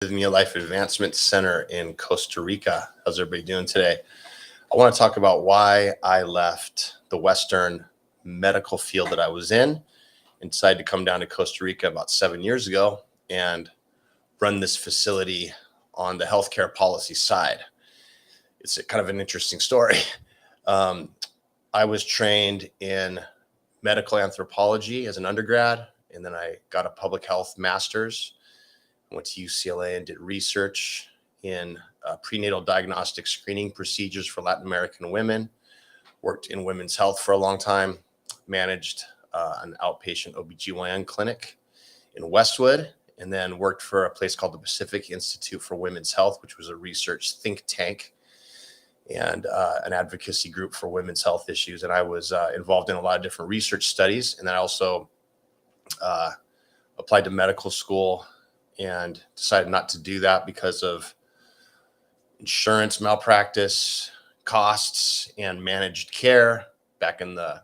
Rythmia Life Advancement Center in Costa Rica. How's everybody doing today? I want to talk about why I left the Western medical field that I was in and decided to come down to Costa Rica about 7 years ago and run this facility on the healthcare policy side. It's kind of an interesting story. I was trained in medical anthropology as an undergrad, and then I got a public health master's. Went to UCLA and did research in prenatal diagnostic screening procedures for Latin American women. Worked in women's health for a long time, managed an outpatient OBGYN clinic in Westwood, and then worked for a place called the Pacific Institute for Women's Health, which was a research think tank and an advocacy group for women's health issues. And I was involved in a lot of different research studies. And then I also applied to medical school and decided not to do that because of insurance malpractice, costs, and managed care. Back in the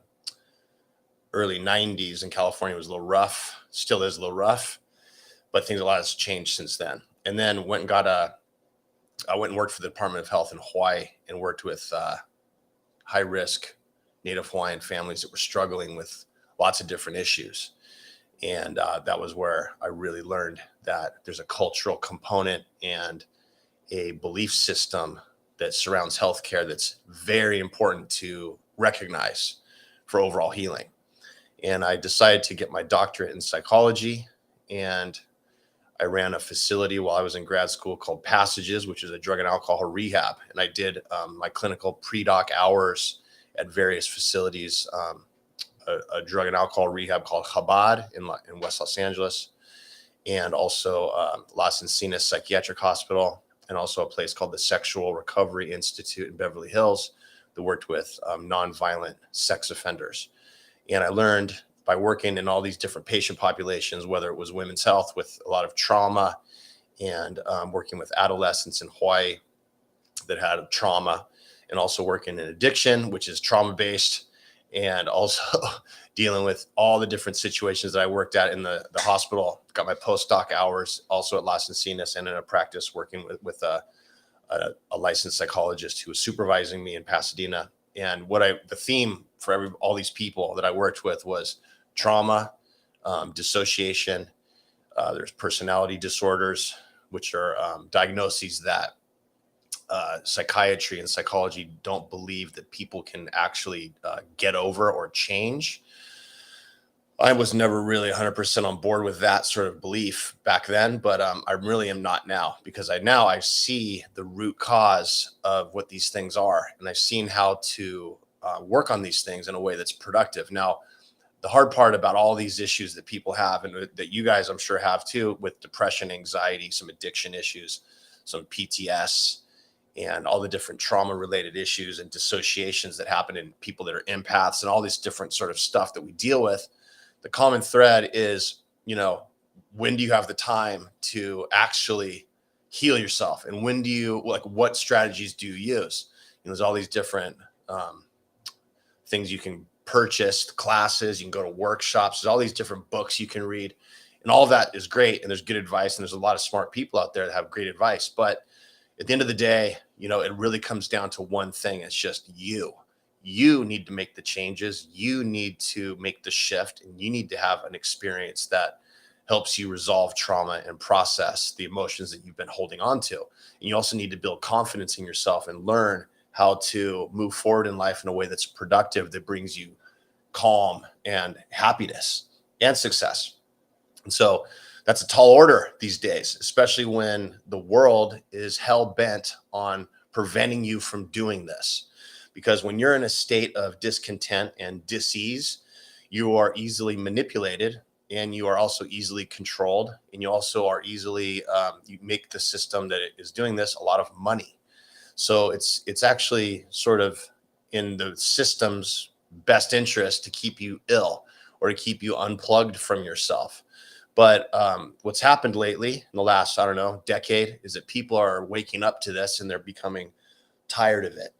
early 90s in California, it was a little rough, still is a little rough, but a lot has changed since then. And then I went and worked for the Department of Health in Hawaii and worked with high-risk Native Hawaiian families that were struggling with lots of different issues. And that was where I really learned that there's a cultural component and a belief system that surrounds healthcare that's very important to recognize for overall healing. And I decided to get my doctorate in psychology, and I ran a facility while I was in grad school called Passages, which is a drug and alcohol rehab. And I did my clinical pre-doc hours at various facilities, a drug and alcohol rehab called Chabad in West Los Angeles, and also Las Encinas Psychiatric Hospital, and also a place called the Sexual Recovery Institute in Beverly Hills that worked with nonviolent sex offenders. And I learned by working in all these different patient populations, whether it was women's health with a lot of trauma and working with adolescents in Hawaii that had trauma, and also working in addiction, which is trauma-based, and also dealing with all the different situations that I worked at in the hospital. Got my postdoc hours also at Las Encinas and in a practice working with a licensed psychologist who was supervising me in Pasadena. And the theme for all these people that I worked with was trauma, dissociation. There's personality disorders, which are diagnoses that psychiatry and psychology don't believe that people can actually get over or change. I was never really 100% on board with that sort of belief back then, but I really am not now, because I see the root cause of what these things are, and I've seen how to work on these things in a way that's productive. Now, the hard part about all these issues that people have, and that you guys I'm sure have too, with depression, anxiety, some addiction issues, some PTS, and all the different trauma-related issues and dissociations that happen in people that are empaths, and all this different sort of stuff that we deal with. The common thread is, when do you have the time to actually heal yourself? And when do you, what strategies do you use? There's all these different things you can purchase, classes, you can go to workshops, there's all these different books you can read. And all of that is great. And there's good advice. And there's a lot of smart people out there that have great advice. But at the end of the day, it really comes down to one thing. It's just you. You need to make the changes. You need to make the shift, and you need to have an experience that helps you resolve trauma and process the emotions that you've been holding on to. And you also need to build confidence in yourself and learn how to move forward in life in a way that's productive, that brings you calm and happiness and success. And so that's a tall order these days, especially when the world is hell bent on preventing you from doing this. Because when you're in a state of discontent and dis-ease, you are easily manipulated, and you are also easily controlled, and you also are easily, you make the system that is doing this a lot of money. So it's actually sort of in the system's best interest to keep you ill or to keep you unplugged from yourself. But what's happened lately in the last, decade, is that people are waking up to this, and they're becoming tired of it.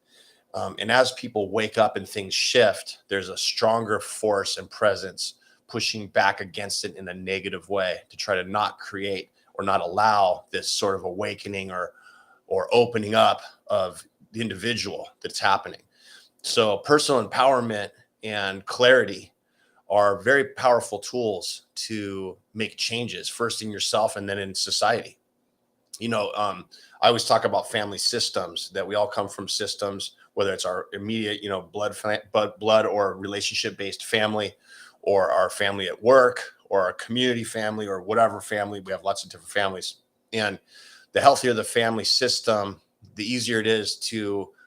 And as people wake up and things shift, there's a stronger force and presence pushing back against it in a negative way to try to not create or not allow this sort of awakening or opening up of the individual that's happening. So personal empowerment and clarity are very powerful tools to make changes, first in yourself and then in society. I always talk about family systems, that we all come from systems, whether it's our immediate, blood or relationship based family, or our family at work, or our community family, or whatever family. We have lots of different families. And the healthier the family system, the easier it is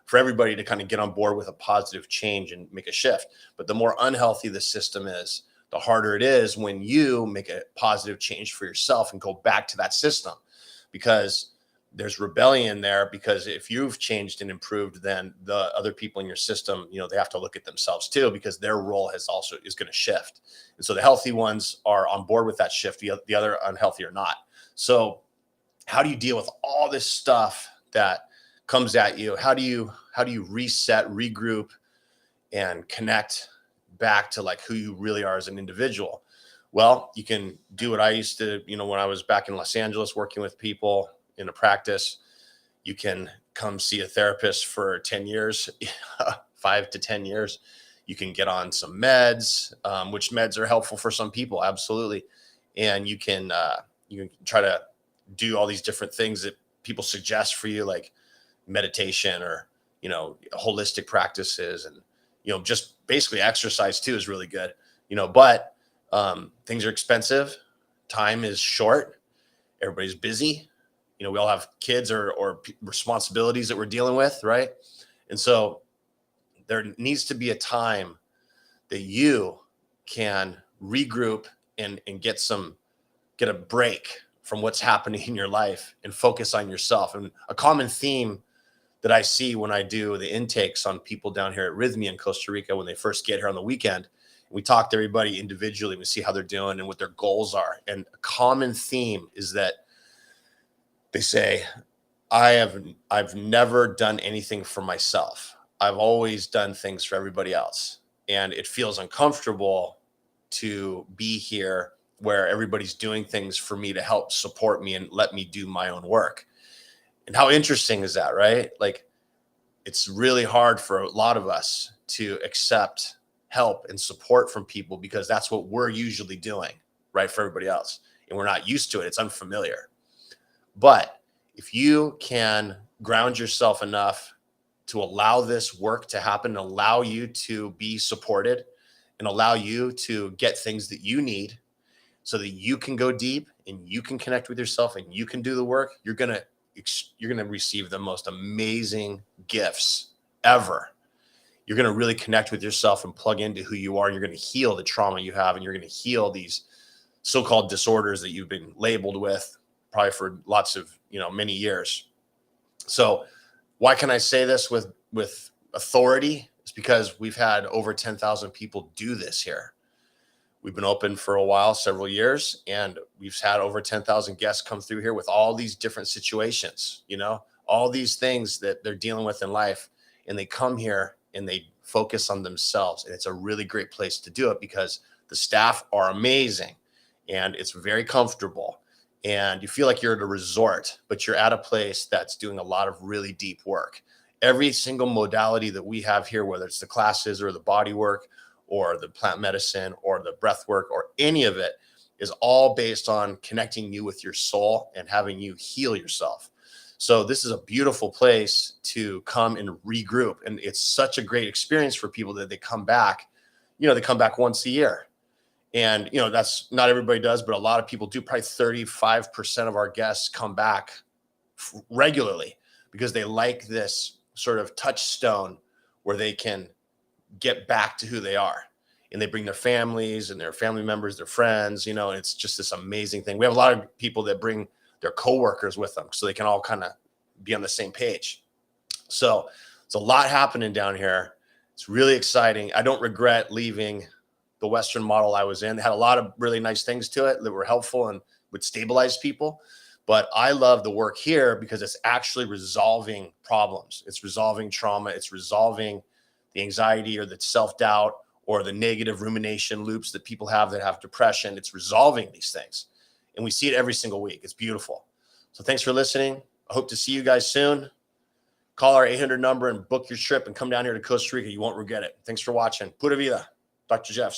for everybody to kind of get on board with a positive change and make a shift. But the more unhealthy the system is, the harder it is when you make a positive change for yourself and go back to that system, because there's rebellion there. Because if you've changed and improved, then the other people in your system, they have to look at themselves too, because their role is going to shift. And so the healthy ones are on board with that shift. The other unhealthy are not. So how do you deal with all this stuff that comes at you? How do you reset, regroup, and connect back to like who you really are as an individual? Well, you can do what I used to, when I was back in Los Angeles working with people in a practice. You can come see a therapist for 10 years, 5 to 10 years. You can get on some meds, which meds are helpful for some people. Absolutely. And you can try to do all these different things that people suggest for you, like meditation or, holistic practices, and, just basically exercise too is really good, but things are expensive. Time is short. Everybody's busy. We all have kids or responsibilities that we're dealing with. Right. And so there needs to be a time that you can regroup and get a break from what's happening in your life and focus on yourself. And a common theme that I see when I do the intakes on people down here at Rythmia in Costa Rica, when they first get here on the weekend, we talk to everybody individually. We see how they're doing and what their goals are. And a common theme is that they say, I've never done anything for myself. I've always done things for everybody else. And it feels uncomfortable to be here where everybody's doing things for me to help support me and let me do my own work. And how interesting is that, right? Like, it's really hard for a lot of us to accept help and support from people, because that's what we're usually doing, right, for everybody else. And we're not used to it. It's unfamiliar. But if you can ground yourself enough to allow this work to happen, and allow you to be supported, and allow you to get things that you need so that you can go deep and you can connect with yourself and you can do the work, you're going to receive the most amazing gifts ever. You're going to really connect with yourself and plug into who you are. And you're going to heal the trauma you have, and you're going to heal these so-called disorders that you've been labeled with probably for lots of, many years. So why can I say this with authority? It's because we've had over 10,000 people do this here. We've been open for a while, several years, and we've had over 10,000 guests come through here with all these different situations, all these things that they're dealing with in life. And they come here and they focus on themselves. And it's a really great place to do it, because the staff are amazing and it's very comfortable. And you feel like you're at a resort, but you're at a place that's doing a lot of really deep work. Every single modality that we have here, whether it's the classes or the body work or the plant medicine or the breath work or any of it, is all based on connecting you with your soul and having you heal yourself. So this is a beautiful place to come and regroup. And it's such a great experience for people that they come back, they come back once a year. And, that's not everybody does, but a lot of people do. Probably 35% of our guests come back regularly because they like this sort of touchstone where they can get back to who they are. And they bring their families and their family members, their friends, and it's just this amazing thing. We have a lot of people that bring their coworkers with them so they can all kind of be on the same page. So it's a lot happening down here. It's really exciting. I don't regret leaving the Western model I was in. It had a lot of really nice things to it that were helpful and would stabilize people. But I love the work here because it's actually resolving problems. It's resolving trauma. It's resolving the anxiety or the self-doubt or the negative rumination loops that people have that have depression. It's resolving these things. And we see it every single week. It's beautiful. So thanks for listening. I hope to see you guys soon. Call our 800 number and book your trip and come down here to Costa Rica. You won't regret it. Thanks for watching. Pura vida. Dr. Jeff.